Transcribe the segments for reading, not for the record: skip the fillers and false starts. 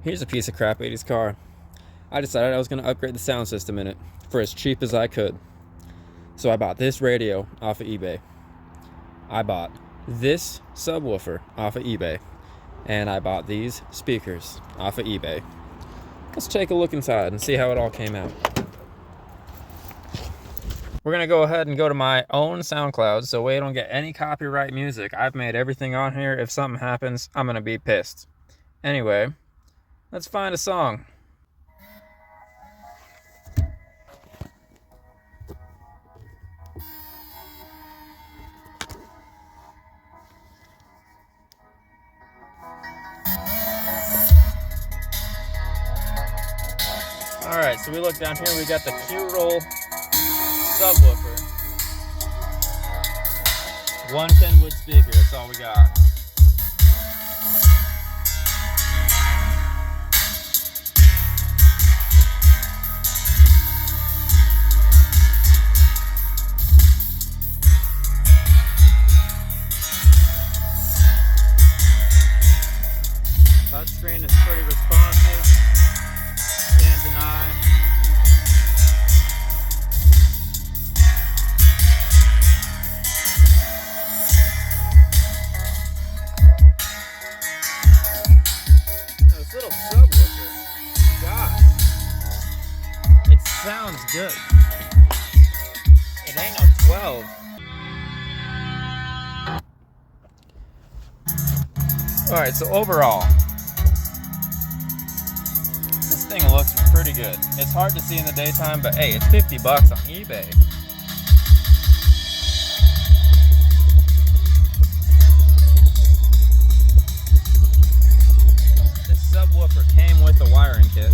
Here's a piece of crap 80s car. I decided I was going to upgrade the sound system in it for as cheap as I could. So I bought this radio off of eBay. I bought this subwoofer off of eBay. And I bought these speakers off of eBay. Let's take a look inside and see how it all came out. We're going to go ahead and go to my own SoundCloud so we don't get any copyright music. I've made everything on here. If something happens, I'm going to be pissed. Anyway, let's find a song. Alright, so we look down here, we got the Q-Roll subwoofer. 110 wood speaker, that's all we got. Touchscreen is pretty responsive. Can't deny. This little subwoofer, God, it sounds good. It ain't no 12. Alright, so overall, this thing looks pretty good. It's hard to see in the daytime, but hey, it's $50 on eBay. This subwoofer came with the wiring kit.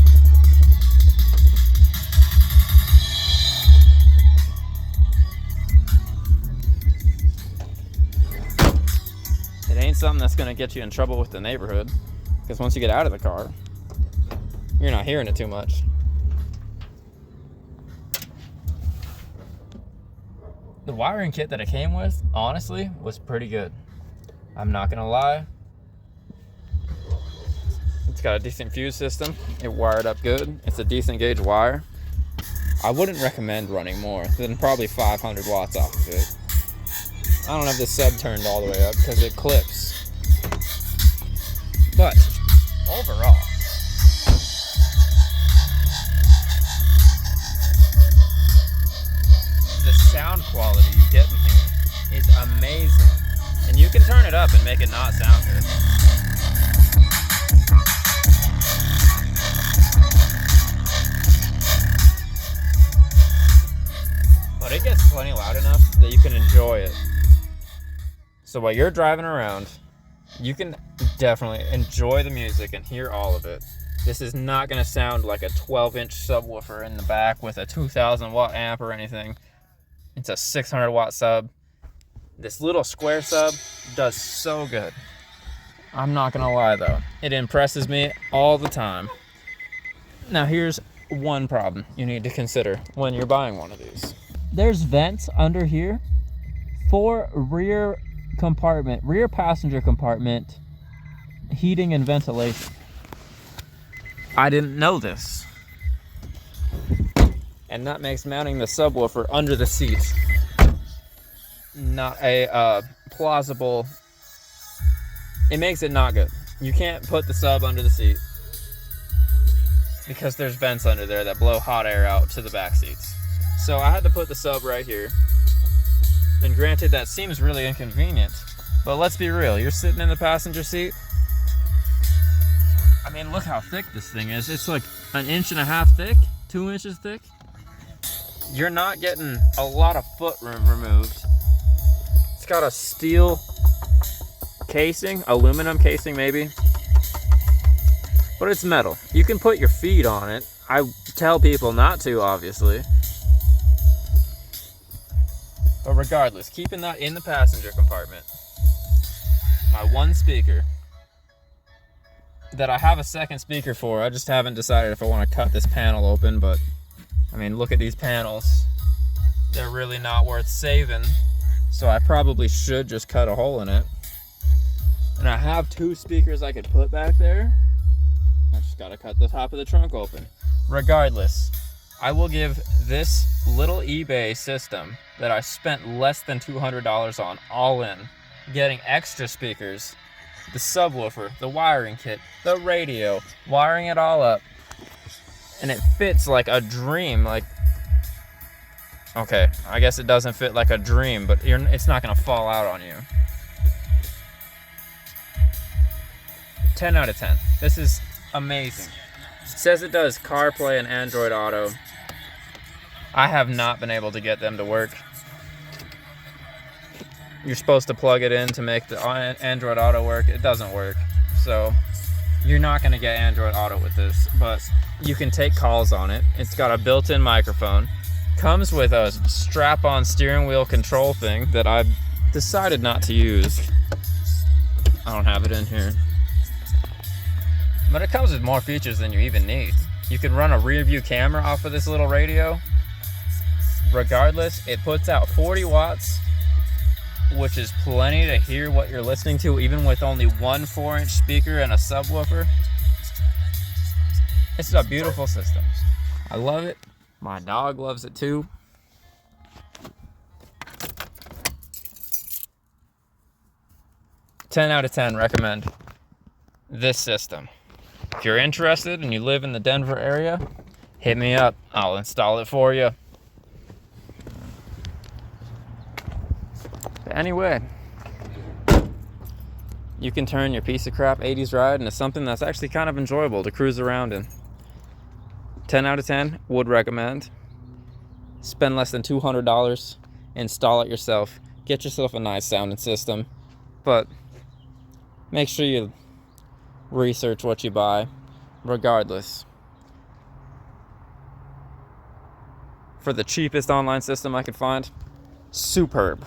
It ain't something that's gonna get you in trouble with the neighborhood, because once you get out of the car, you're not hearing it too much. The wiring kit that it came with, honestly, was pretty good. I'm not gonna lie. It's got a decent fuse system. It wired up good. It's a decent gauge wire. I wouldn't recommend running more than probably 500 watts off of it. I don't have the sub turned all the way up because it clips. But overall, the sound quality you get in here is amazing. And you can turn it up and make it not sound good. But it gets plenty loud enough that you can enjoy it. So while you're driving around, you can definitely enjoy the music and hear all of it. This is not going to sound like a 12-inch subwoofer in the back with a 2,000 watt amp or anything. It's a 600 watt sub. This little square sub does so good. I'm not going to lie though. It impresses me all the time. Now here's one problem you need to consider when you're buying one of these. There's vents under here for rear passenger compartment heating and ventilation. I didn't know this. And that makes mounting the subwoofer under the seat not a plausible. It makes it not good. You can't put the sub under the seat because there's vents under there that blow hot air out to the back seats. So I had to put the sub right here. And granted, that seems really inconvenient, but let's be real. You're sitting in the passenger seat. I mean, look how thick this thing is. It's like 1.5 inches thick, 2 inches thick. You're not getting a lot of foot room removed. It's got a steel casing, aluminum casing maybe, but it's metal. You can put your feet on it. I tell people not to, obviously. But regardless, keeping that in the passenger compartment, my one speaker that I have a second speaker for, I just haven't decided if I want to cut this panel open, but I mean, look at these panels. They're really not worth saving, so I probably should just cut a hole in it. And I have 2 speakers I could put back there. I just Gotta cut the top of the trunk open. Regardless, I will give this little eBay system that I spent less than $200 on, all in, getting extra speakers, the subwoofer, the wiring kit, the radio, wiring it all up, and it fits like a dream. Like, okay, I guess it doesn't fit like a dream, but it's not gonna fall out on you. 10 out of 10. This is amazing. It says it does CarPlay and Android Auto. I have not been able to get them to work. You're supposed to plug it in to make the Android Auto work. It doesn't work. So you're not going to get Android Auto with this, but you can take calls on it. It's got a built-in microphone. Comes with a strap-on steering wheel control thing that I've decided not to use. I don't have it in here. But it comes with more features than you even need. You can run a rear view camera off of this little radio. Regardless, it puts out 40 watts, which is plenty to hear what you're listening to, even with only one 4-inch speaker and a subwoofer. It's a beautiful system. I love it. My dog loves it too. "10 out of 10 recommend this system. If you're interested and you live in the Denver area, hit me up. I'll install it for you. But anyway, you can turn your piece of crap 80s ride into something that's actually kind of enjoyable to cruise around in. 10 out of 10, would recommend. Spend less than $200, install it yourself, get yourself a nice sounding system, but make sure you research what you buy. Regardless, for the cheapest online system I could find, superb.